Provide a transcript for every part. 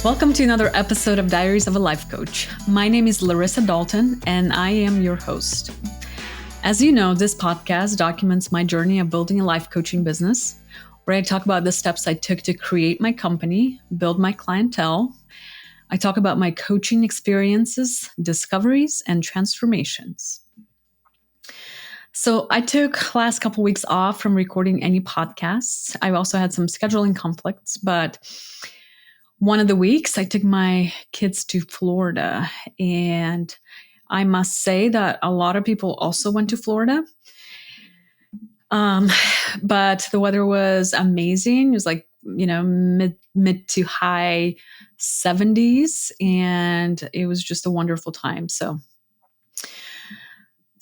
Welcome to another episode of Diaries of a Life Coach. My name is Larissa Dalton, and I am your host. As you know, this podcast documents my journey of building a life coaching business, where I talk about the steps I took to create my company, build my clientele. I talk about my coaching experiences, discoveries, and transformations. So I took last couple weeks off from recording any podcasts. I also had some scheduling conflicts, but one of the weeks I took my kids to Florida, and I must say that a lot of people also went to Florida. But the weather was amazing. It was like, mid to high 70s, and it was just a wonderful time. So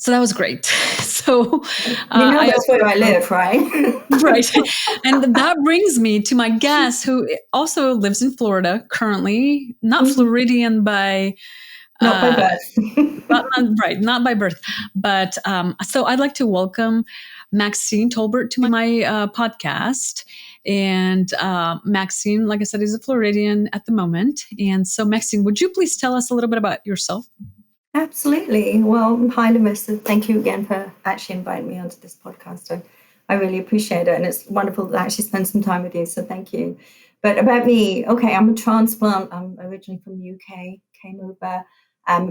that was great. So that's where I live, right? Right. And that brings me to my guest, who also lives in Florida currently, not Floridian by not by birth. not by birth. But so I'd like to welcome Maxine Tolbert to my podcast. And Maxine, like I said, is a Floridian at the moment. And so Maxine, would you please tell us a little bit about yourself? Absolutely. Well, hi, Larissa. Thank you again for actually inviting me onto this podcast. I really appreciate it. And it's wonderful to actually spend some time with you. So thank you. But about me, okay, I'm a transplant. I'm originally from the UK, came over,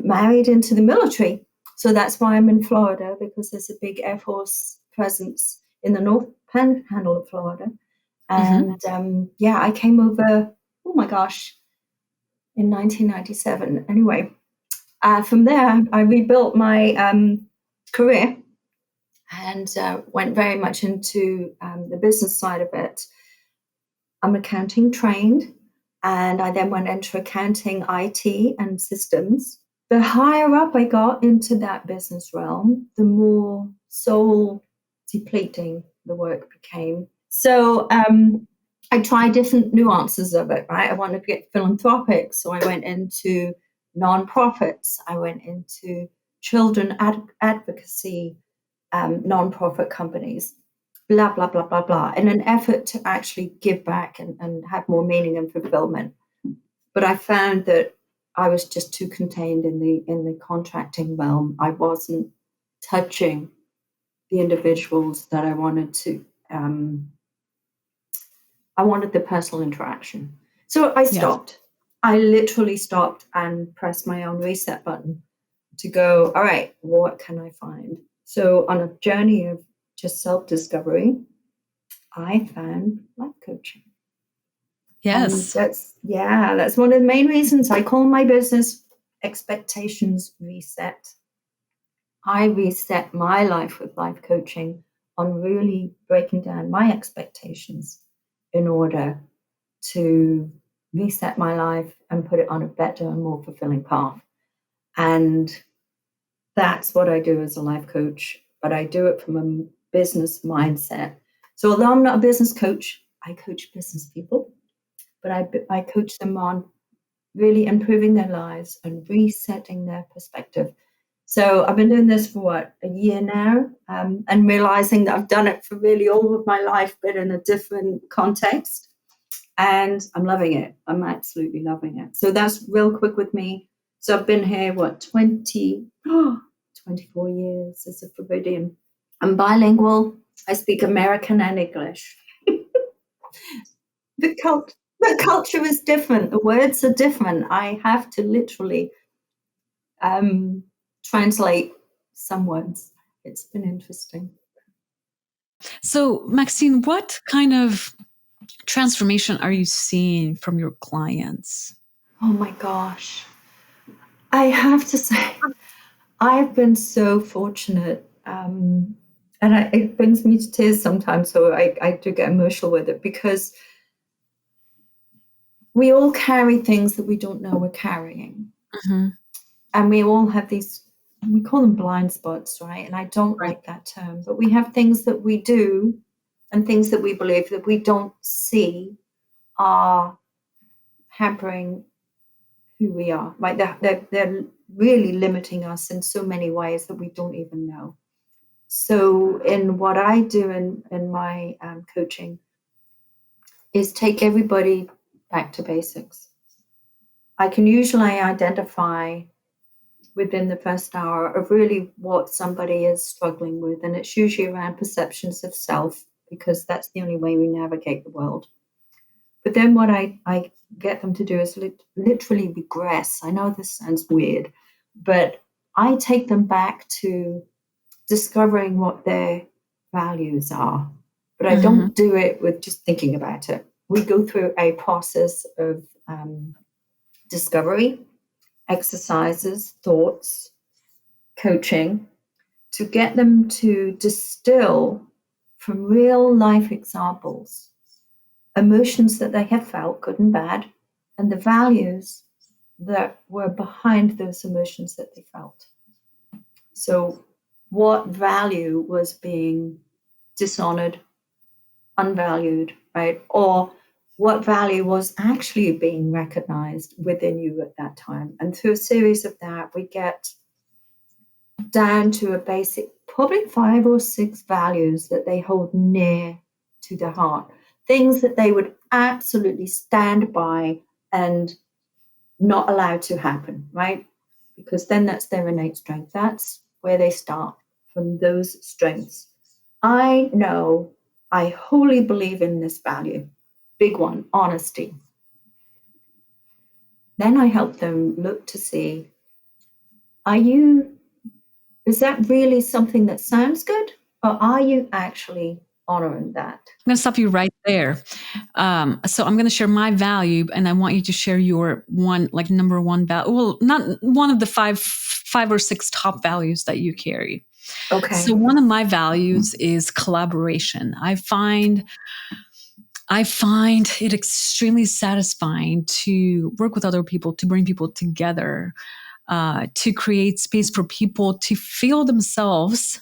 married into the military. So that's why I'm in Florida, because there's a big Air Force presence in the North Panhandle of Florida. And I came over, oh my gosh, in 1997. Anyway. From there, I rebuilt my career and went very much into the business side of it. I'm accounting trained, and I then went into accounting, IT, and systems. The higher up I got into that business realm, the more soul depleting the work became. So I tried different nuances of it, right? I wanted to get philanthropic, so I went into nonprofits. I went into children advocacy nonprofit companies, blah, blah, blah, blah, blah, in an effort to actually give back and have more meaning and fulfillment. But I found that I was just too contained in the contracting realm. I wasn't touching the individuals that I wanted to. I wanted the personal interaction. So I stopped. Yes. I literally stopped and pressed my own reset button to go, all right, what can I find? So on a journey of just self-discovery, I found life coaching. Yes. And that's one of the main reasons I call my business Expectations Reset. I reset my life with life coaching on really breaking down my expectations in order to reset my life and put it on a better and more fulfilling path. And that's what I do as a life coach, but I do it from a business mindset. So although I'm not a business coach, I coach business people, but I coach them on really improving their lives and resetting their perspective. So I've been doing this for a year now, and realizing that I've done it for really all of my life, but in a different context. And I'm loving it. I'm absolutely loving it. So that's real quick with me. So I've been here, 24 years as a Floridian. I'm bilingual. I speak American and English. The culture is different. The words are different. I have to literally translate some words. It's been interesting. So, Maxine, what kind of transformation are you seeing from your clients? Oh my gosh. I have to say, I've been so fortunate. It brings me to tears sometimes, so I do get emotional with it, because we all carry things that we don't know we're carrying. Mm-hmm. And we all have these, we call them blind spots, right? And I don't like that term, but we have things that we do and things that we believe that we don't see are hampering who we are. Like they're really limiting us in so many ways that we don't even know. So in what I do in my coaching is take everybody back to basics. I can usually identify within the first hour of really what somebody is struggling with. And it's usually around perceptions of self, because that's the only way we navigate the world. But then what I get them to do is literally regress. I know this sounds weird, but I take them back to discovering what their values are. But I don't do it with just thinking about it. We go through a process of discovery, exercises, thoughts, coaching, to get them to distill from real life examples emotions that they have felt, good and bad, and the values that were behind those emotions that they felt. So, what value was being dishonored, unvalued, right? Or what value was actually being recognized within you at that time? And through a series of that, we get down to a basic, probably 5 or 6 values that they hold near to their heart, things that they would absolutely stand by and not allow to happen, right? Because then that's their innate strength. That's where they start, from those strengths. I know, I wholly believe in this value, big one, honesty. Then I help them look to see, is that really something that sounds good? Or are you actually honoring that? I'm going to stop you right there. So I'm going to share my value, and I want you to share your one, like number one value. Well, not one of the five or six top values that you carry. Okay. So one of my values is collaboration. I find it extremely satisfying to work with other people, to bring people together, to create space for people to feel themselves,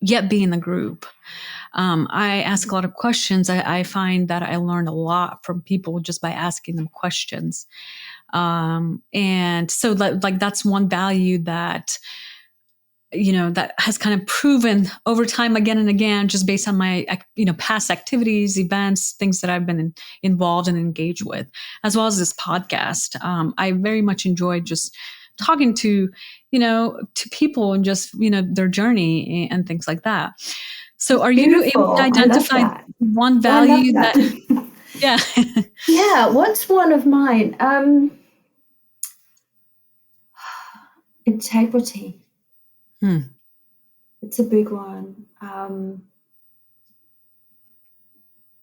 yet be in a group. I ask a lot of questions. I find that I learn a lot from people just by asking them questions. And so like that's one value that, that has kind of proven over time again and again, just based on my, past activities, events, things that I've been involved and engaged with, as well as this podcast. I very much enjoyed just talking to people and just, their journey and things like that. So are you able to identify one value that yeah. Yeah, what's one of mine? Integrity. It's a big one.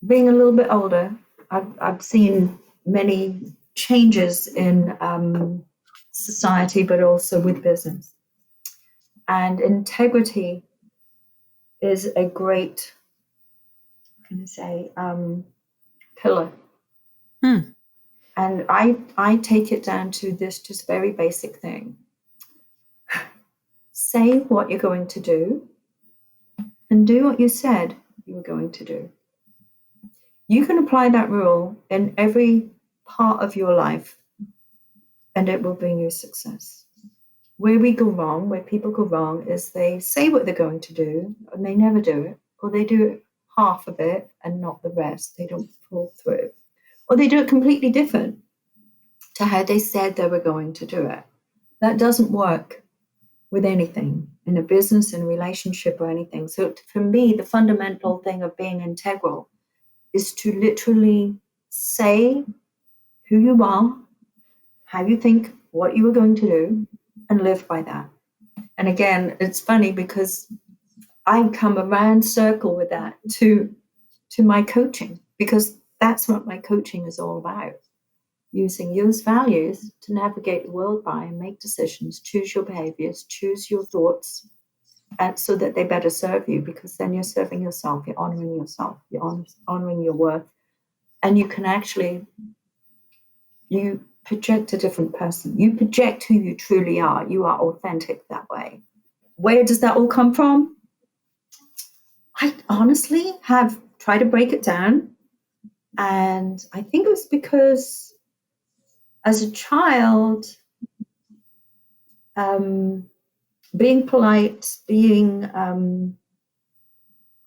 Being a little bit older, I've seen many changes in society, but also with business. And integrity is a great, pillar. And I take it down to this just very basic thing. Say what you're going to do and do what you said you were going to do. You can apply that rule in every part of your life, and it will bring you success. Where we go wrong, where people go wrong, is they say what they're going to do and they never do it, or they do it half of it and not the rest. They don't pull through, or they do it completely different to how they said they were going to do it. That doesn't work with anything, in a business, in a relationship, or anything. So for me, the fundamental thing of being integral is to literally say who you are, how you think, what you were going to do, and live by that. And again, it's funny because I come around circle with that to my coaching, because that's what my coaching is all about. Using those values to navigate the world by and make decisions, choose your behaviors, choose your thoughts, and so that they better serve you, because then you're serving yourself, you're honoring yourself, you're honoring your worth, and you can actually, you project a different person. You project who you truly are. You are authentic that way. Where does that all come from? I honestly have tried to break it down. And I think it was because as a child, being polite, being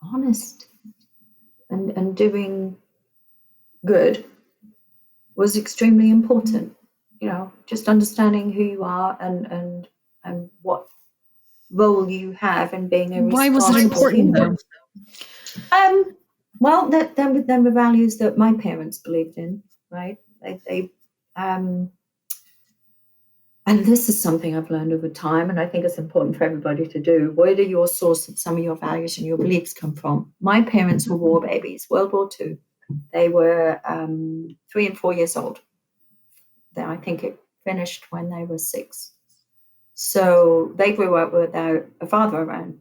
honest, and doing good was extremely important. just understanding who you are and what role you have in being a Why was it responsible important, though? human. Well, them were values that my parents believed in, right? Um, and this is something I've learned over time, and I think it's important for everybody to do. Where do your source of some of your values and your beliefs come from? My parents were war babies, World War II. They were 3 and 4 years old. Then I think it finished when they were 6. So they grew up without a father around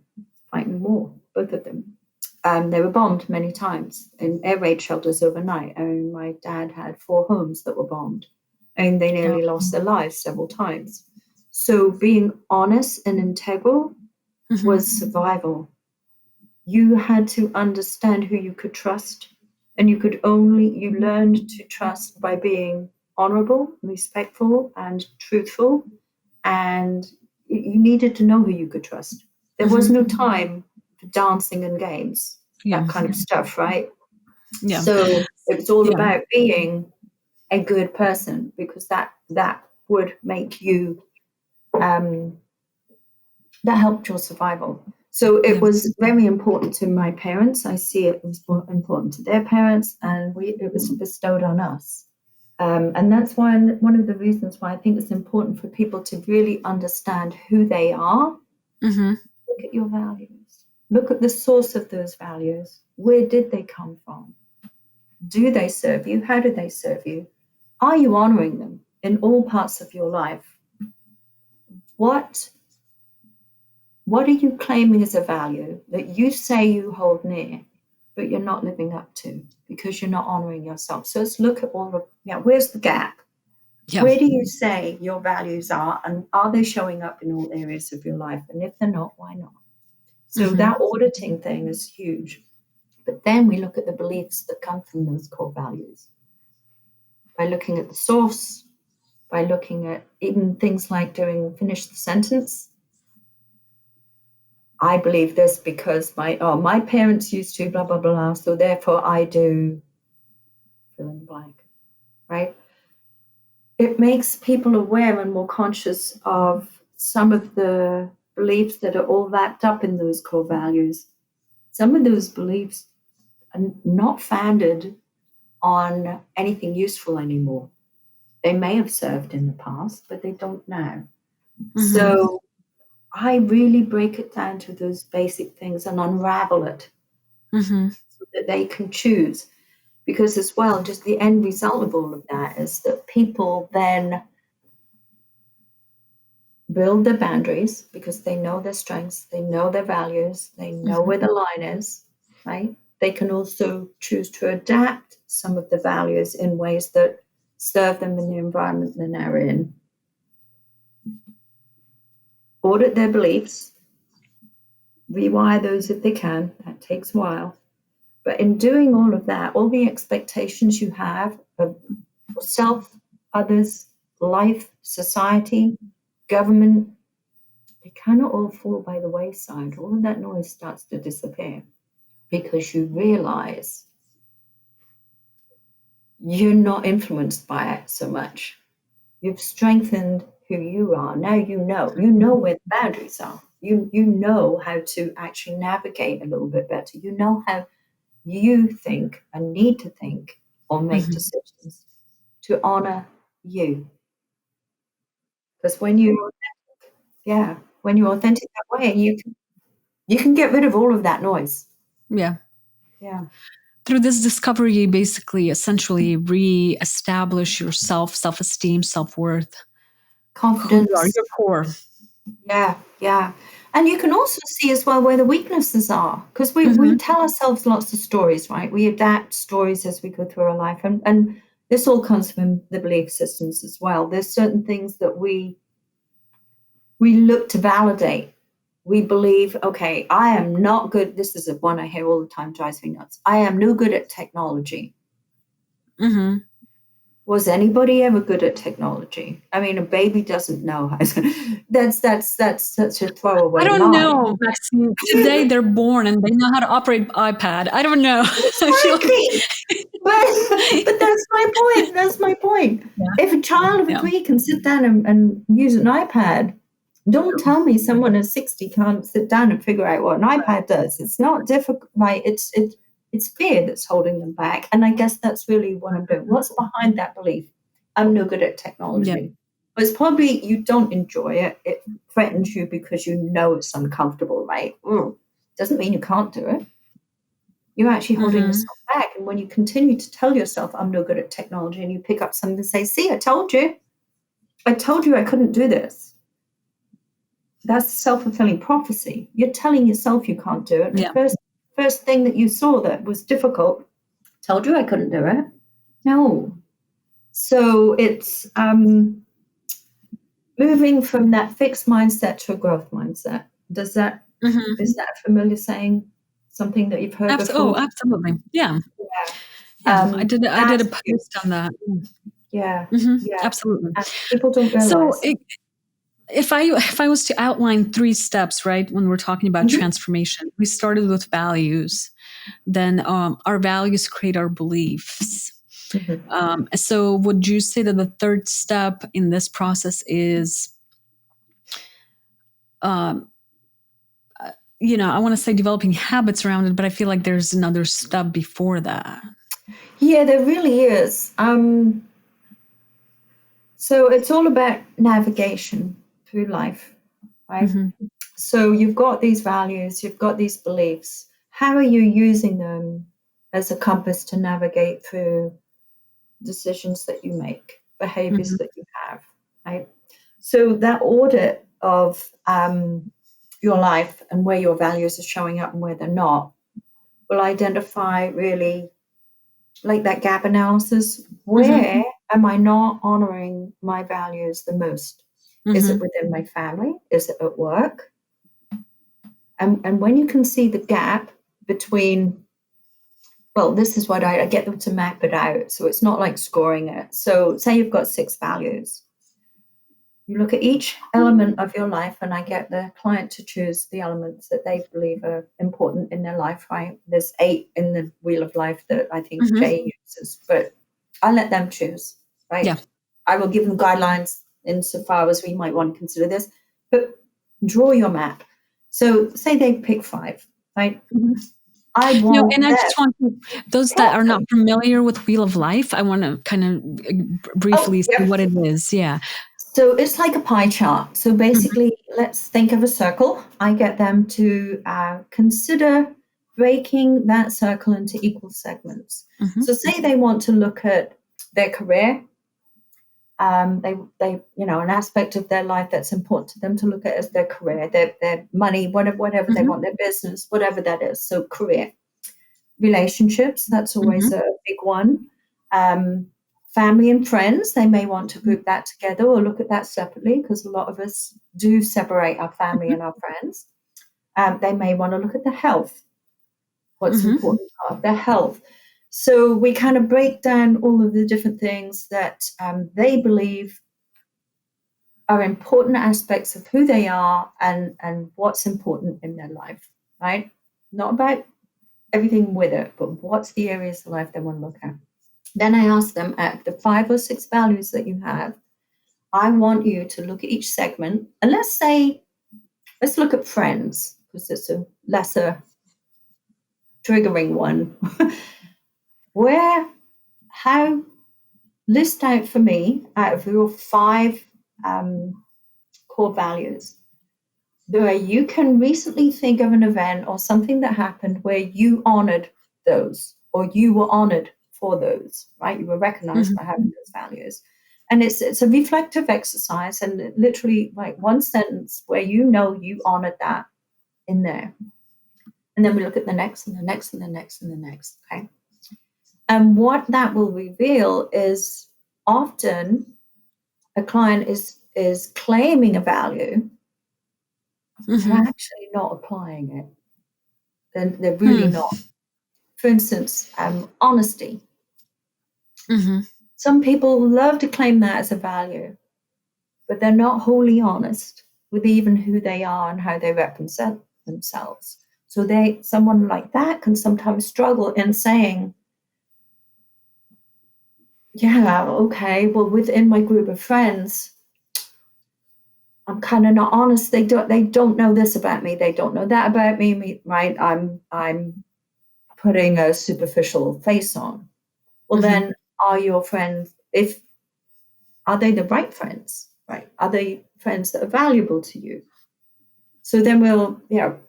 fighting war, both of them. They were bombed many times in air raid shelters overnight. And my dad had 4 homes that were bombed, and they nearly lost their lives several times. So being honest and integral was survival. You had to understand who you could trust, and you learned to trust by being honorable, respectful, and truthful. And you needed to know who you could trust. There was no time for dancing and games, that kind of stuff, right? Yeah. So it was all Yeah. about being a good person, because that would make you that helped your survival. So it was very important to my parents. I see it was important to their parents, and it was bestowed on us. And that's one of the reasons why I think it's important for people to really understand who they are. Look at your values. Look at the source of those values. Where did they come from? Do they serve you? How do they serve you? Are you honoring them in all parts of your life? What are you claiming as a value that you say you hold near, but you're not living up to because you're not honoring yourself? So let's look at all of, where's the gap? Yeah. Where do you say your values are, and are they showing up in all areas of your life? And if they're not, why not? So that auditing thing is huge. But then we look at the beliefs that come from those core values by looking at the source, by looking at even things like finish the sentence. I believe this because my parents used to blah, blah, blah, so therefore I do fill in the blank, right? It makes people aware and more conscious of some of the beliefs that are all wrapped up in those core values. Some of those beliefs are not founded on anything useful anymore. They may have served in the past, but they don't now. So I really break it down to those basic things and unravel it so that they can choose. Because as well, just the end result of all of that is that people then build their boundaries because they know their strengths, they know their values, they know where the line is, right? They can also choose to adapt some of the values in ways that serve them in the environment they're now in. Audit their beliefs, rewire those if they can. That takes a while. But in doing all of that, all the expectations you have of yourself, others, life, society, government, they cannot all fall by the wayside. All of that noise starts to disappear because you realize you're not influenced by it so much. You've strengthened who you are. Now you know where the boundaries are. You know how to actually navigate a little bit better. You know how you think and need to think or make decisions to honor you. Because when you're authentic that way, you can get rid of all of that noise. Yeah. Yeah. Through this discovery, you basically essentially re-establish your self-esteem, self-worth, Confidence. who you are, your core. Yeah. And you can also see as well where the weaknesses are, because we tell ourselves lots of stories, right? We adapt stories as we go through our life. And this all comes from the belief systems as well. There's certain things that we look to validate. We believe, okay, I am not good. This is one I hear all the time, drives me nuts. I am no good at technology. Was anybody ever good at technology? I mean, a baby doesn't know how to. That's such a throwaway I don't line. know, Maxine. Today they're born and they know how to operate iPad. I don't know. I feel like But that's my point. That's my point. Yeah. If a child of 3 can sit down and use an iPad, don't tell me someone at 60 can't sit down and figure out what an iPad does. It's not difficult, right? It's fear that's holding them back. And I guess that's really what I'm doing. What's behind that belief? I'm no good at technology. Yeah. But it's probably you don't enjoy it. It threatens you because you know it's uncomfortable, right? Doesn't mean you can't do it. You're actually holding yourself back. And when you continue to tell yourself, I'm no good at technology, and you pick up something and say, see, I told you I couldn't do this. That's self-fulfilling prophecy. You're telling yourself you can't do it. Yeah. The first thing that you saw that was difficult, told you I couldn't do it. No. So it's moving from that fixed mindset to a growth mindset. Is that a familiar saying? Something that you've heard before? Oh, absolutely. Yeah. Yeah. I did a post on that. Yeah. Yeah. Absolutely. And people don't realize. So if I was to outline 3 steps, right, when we're talking about transformation, we started with values. Then our values create our beliefs. So would you say that the 3rd step in this process is, I want to say developing habits around it, but I feel like there's another step before that. Yeah, there really is. So it's all about navigation through life, right? So you've got these values, you've got these beliefs. How are you using them as a compass to navigate through decisions that you make, behaviors that you have, right? So that audit of your life and where your values are showing up and where they're not will identify really like that gap analysis. Where am I not honoring my values the most? Is it within my family? Is it at work? And when you can see the gap between, well, this is what I get them to map it out. So it's not like scoring it. So say you've got 6 values. You look at each element of your life, and I get the client to choose the elements that they believe are important in their life, right? There's 8 in the Wheel of Life that I think Jay uses, but I let them choose, right? Yeah. I will give them guidelines insofar as we might want to consider this, but draw your map. So say they pick 5, right? I want and I just want those that are not familiar with Wheel of Life, I want to kind of briefly see what it is. Yeah. So it's like a pie chart. So basically, let's think of a circle. I get them to consider breaking that circle into equal segments. So say they want to look at their career. They an aspect of their life that's important to them to look at as their career, their money, whatever they want, their business, whatever that is. So career, relationships, that's always a big one. Family and friends, they may want to group that together or look at that separately, because a lot of us do separate our family and our friends. They may want to look at the health, what's important of their health. So we kind of break down all of the different things that they believe are important aspects of who they are and what's important in their life, right? Not about everything with it, but what's the areas of life they want to look at. Then I ask them, at the 5 or 6 values that you have, I want you to look at each segment. And let's look at friends, because it's a lesser triggering one. List out for me, out of your 5 core values, where you can recently think of an event or something that happened where you honored those, or you were honored for those, right? You were recognized for having those values. And it's a reflective exercise, and literally like one sentence where you honored that in there. And then we look at the next and the next and the next and the next, okay? And what that will reveal is often a client is claiming a value, they're actually not applying it. They're really not. For instance, honesty. Some people love to claim that as a value, but they're not wholly honest with even who they are and how they represent themselves. So someone like that can sometimes struggle in saying, Yeah, okay. Well, within my group of friends, I'm kind of not honest. They don't know this about me. They don't know that about me, right? I'm putting a superficial face on. Well, Mm-hmm. then are your friends, if are they the right friends? Right? Are they friends that are valuable to you? So then we'll,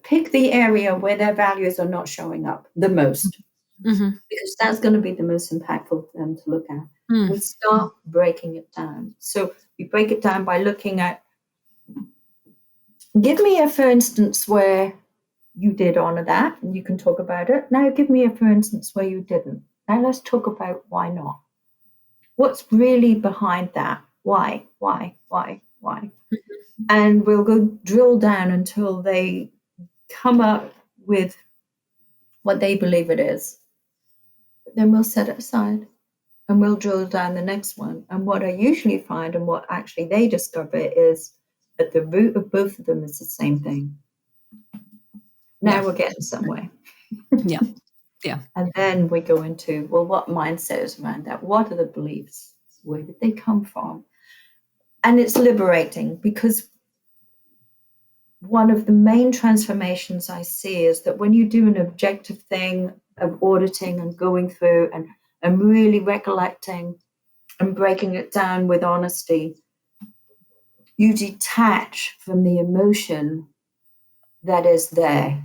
pick the area where their values are not showing up the most, Mm-hmm. because that's going to be the most impactful for them to look at. Mm. We start breaking it down. So we break it down by looking at, give me a for instance where you did honor that and you can talk about it. Now give me a for instance where you didn't. Now let's talk about why not. What's really behind that? Why? Why? And we'll go drill down until they come up with what they believe it is. But then we'll set it aside and we'll drill down the next one. And what I usually find and what actually they discover is at the root of both of them is the same thing. Yeah. Now we're getting somewhere. Yeah. Yeah. And then we go into, well, what mindset is around that? What are the beliefs? Where did they come from? And it's liberating, because one of the main transformations I see is that when you do an objective thing of auditing and going through and really recollecting and breaking it down with honesty, you detach from the emotion that is there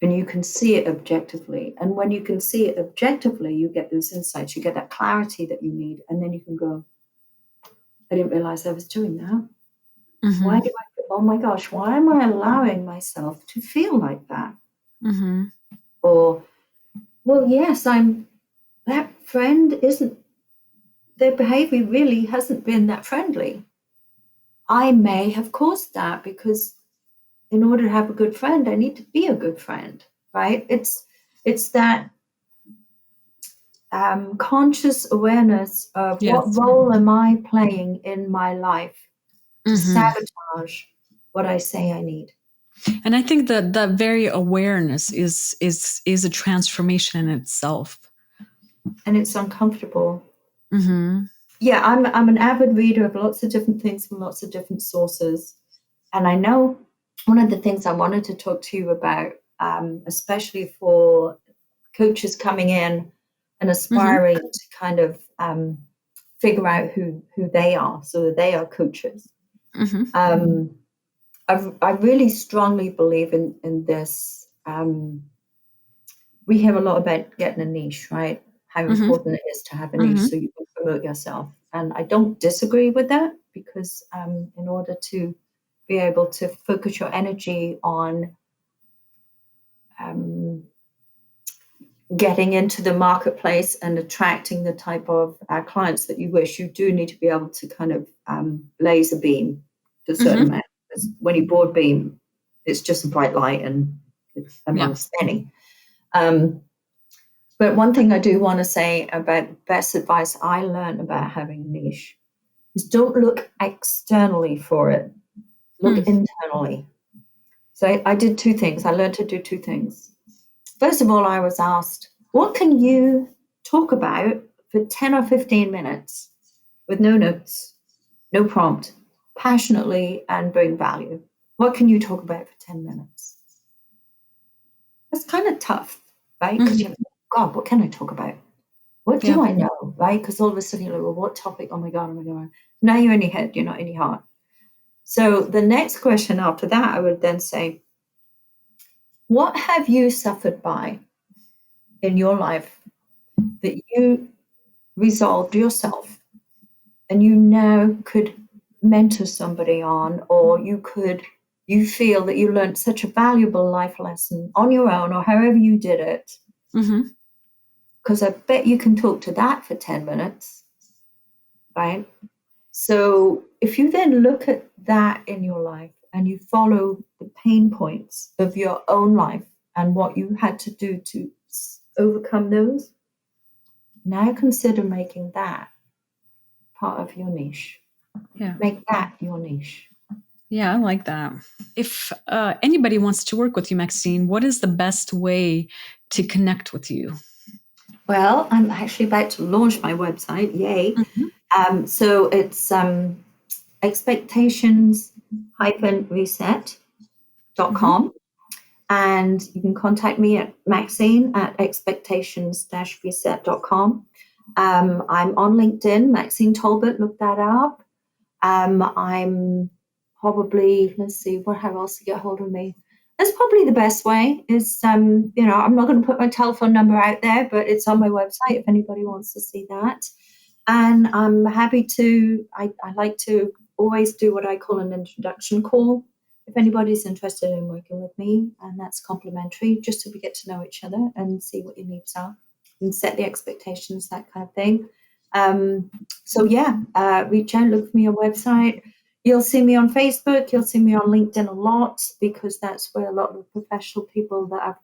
and you can see it objectively. And when you can see it objectively, you get those insights, you get that clarity that you need. And then you can go, I didn't realize I was doing that. Mm-hmm. Oh my gosh, why am I allowing myself to feel like that? Mm-hmm. Or, well, yes, that friend isn't, their behavior really hasn't been that friendly. I may have caused that because in order to have a good friend, I need to be a good friend, right? It's that conscious awareness of what Yes. role am I playing in my life to Mm-hmm. sabotage what I say I need. And I think that that very awareness is a transformation in itself. And it's uncomfortable. Mm-hmm. Yeah, I'm an avid reader of lots of different things from lots of different sources. And I know one of the things I wanted to talk to you about, especially for coaches coming in and Mm-hmm. aspiring to kind of figure out who they are so that they are coaches. Mm-hmm. Um, I really strongly believe in this. We hear a lot about getting a niche, right? How Mm-hmm. important it is to have a niche Mm-hmm. so you can promote yourself. And I don't disagree with that, because in order to be able to focus your energy on um, getting into the marketplace and attracting the type of clients that you wish, you do need to be able to kind of laser beam to a certain Mm-hmm. amount. Because when you broad beam, it's just a bright light and Yeah. amongst many. But one thing I do want to say about the best advice I learned about having a niche is don't look externally for it, look Mm. internally. So I did two things. I learned to do two things. First of all, I was asked, what can you talk about for 10 or 15 minutes with no notes, no prompt, passionately and bring value? What can you talk about for 10 minutes? That's kind of tough, right? Because Mm-hmm. you're like, God, what can I talk about? What Yeah. do I know, right? Because all of a sudden you're like, well, what topic? Oh my God, oh my God. Now you're in your head, you're not in your heart. So the next question after that, I would then say, what have you suffered by in your life that you resolved yourself and you now could mentor somebody on, or you feel that you learned such a valuable life lesson on your own or however you did it? Mm-hmm. Because I bet you can talk to that for 10 minutes, right? So if you then look at that in your life and you follow the pain points of your own life and what you had to do to overcome those, now consider making that part of your niche. Yeah. Make that your niche. Yeah, I like that. If anybody wants to work with you, Maxine, what is the best way to connect with you? Well, I'm actually about to launch my website. Yay. Mhm. So it's expectations-reset.com. Mhm. And you can contact me at Maxine at expectations-reset.com. I'm on LinkedIn, Maxine Tolbert, look that up. I'm probably, let's see, how else to get hold of me? That's probably the best way is, I'm not going to put my telephone number out there, but it's on my website if anybody wants to see that. And I'm happy I like to always do what I call an introduction call if anybody's interested in working with me, and that's complimentary, just so we get to know each other and see what your needs are and set the expectations, that kind of thing. Um, reach out, look for me on website. You'll see me on Facebook. You'll see me on LinkedIn a lot because that's where a lot of professional people that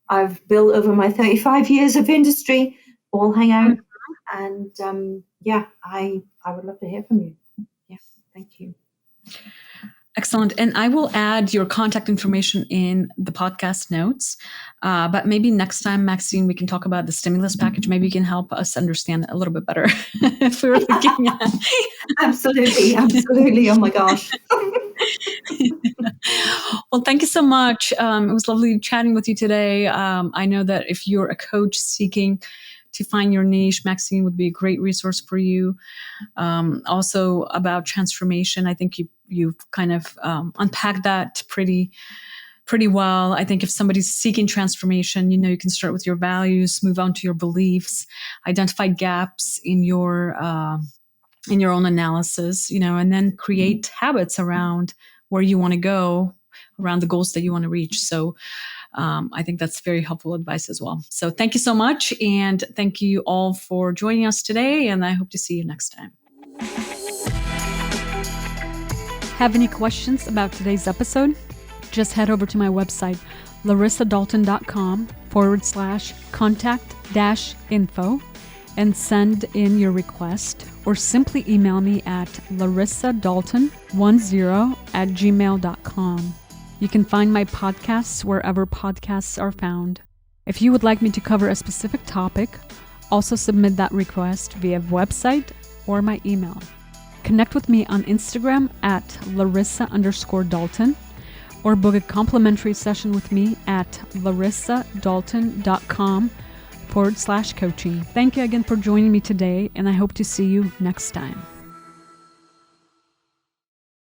I've built over my 35 years of industry all hang out. And I would love to hear from you. Yeah, thank you. Excellent. And I will add your contact information in the podcast notes. But maybe next time, Maxine, we can talk about the stimulus package. Maybe you can help us understand it a little bit better if we were looking at. Absolutely. Absolutely. Oh my gosh. Well, thank you so much. It was lovely chatting with you today. I know that if you're a coach seeking to find your niche, Maxine would be a great resource for you. Also about transformation, I think you've kind of unpacked that pretty well. I think if somebody's seeking transformation, you can start with your values, move on to your beliefs, identify gaps in your own analysis, and then create habits around where you want to go, around the goals that you want to reach. So I think that's very helpful advice as well. So thank you so much. And thank you all for joining us today. And I hope to see you next time. Have any questions about today's episode? Just head over to my website, larissadalton.com/contact-info and send in your request, or simply email me at larissadalton10@gmail.com. You can find my podcasts wherever podcasts are found. If you would like me to cover a specific topic, also submit that request via website or my email. Connect with me on Instagram at Larissa_Dalton, or book a complimentary session with me at larissadalton.com/coaching. Thank you again for joining me today, and I hope to see you next time.